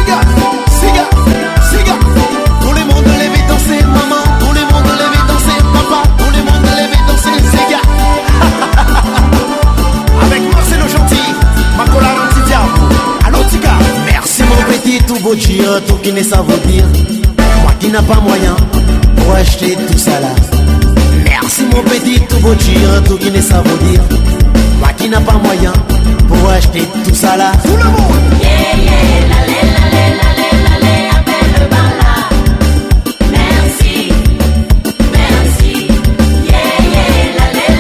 Siga, siga, siga. Tout le monde lève danser, maman. Tout le monde lève danser, papa. Tout le monde lève danser, Siga. Avec Marcelo Gentil, Macola Rantidiabo. Allô, Tika. Merci mon petit, tout beau Dieu, tout qui ne savent dire. Moi qui n'a pas moyen pour acheter tout ça là. Merci mon petit, tout beau Dieu, tout qui ne savent dire. Moi qui n'a pas moyen pour acheter tout ça là. Tout le monde. Yeah, yeah, l'allez, appelle le bala. Merci, merci. Yeah, yeah, l'allez,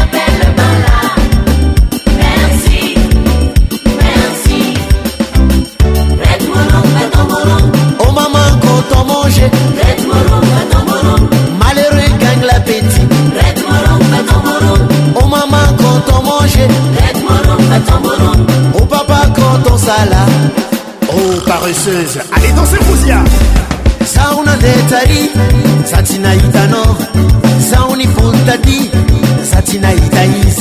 appelle le bala. Merci, merci. Red-moron, oh maman, quand on mange, Red-moron, malheureux gagne l'appétit. Red-moron, Oh maman, quand on mange, Red-moron, oh papa, quand on sala. Oh paresseuse, allez danser Fouzia. Sauna detari, satina itano. Sauni pultati, satina itais.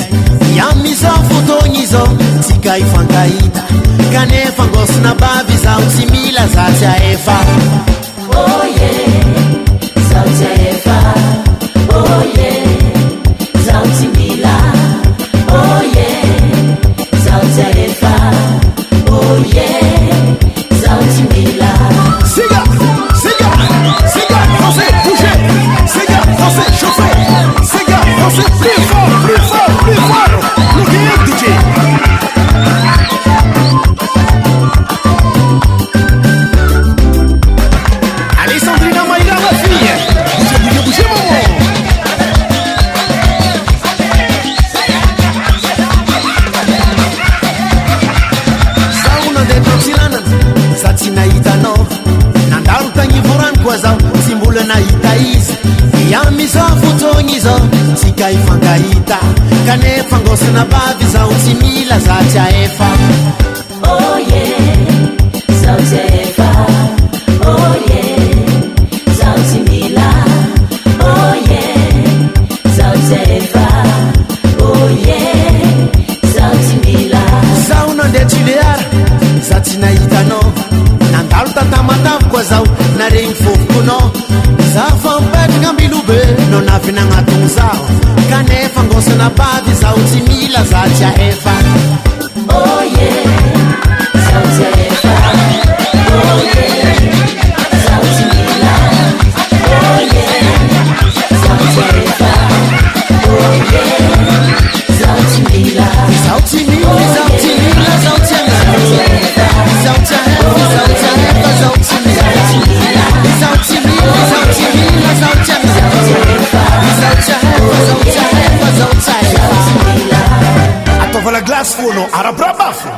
Yamizo futonizo, tika ifangaita. Kane fangos na babi za usimila za efa. oh yeah, Sautia Eva, oh yeah, Sauti Mila, oh yeah, Sautia Eva, oh yeah, Sauti Mila. Siga, siga, siga, dansez, bougez. Siga, dansez, chauffez. Siga, dansez, plus fort, plus fort, plus fort. Look at DJ. Alessandrina Maïla, ma fille. Bougez, bougez, bougez, maman. Sauna de Tansilana, Satina Itano. Nandalo tangi voran kwazao, simbule na itais. Yamizo futonizo, tika ifangaita. Kane fangos na babi za utimila za efa. Oh yeah, Sautia Eva, oh yeah, Sauti Mila, oh yeah, Sautia Eva, oh yeah, Sauti Mila. Sauna de Tulear, Satina Itano. Nandalo tatamata kwazao, na rimfukuno. Zafan pet ngambilube, no na finanga tungzao. Kane fangos na babi za utimila za efa. Oh yeah, Sautia Eva, oh yeah, Sauti Mila, oh yeah, Sautia Eva, oh yeah, Sauti Mila, Sauti Mila, Sauti Mila, Sauti Mila. Sauti Mila, Sauti Mila, Sauti Mila. Sauti Mila, Sauti Mila, Sauti Mila. Sauti Mila. Atova la glace fono, arabrabafo.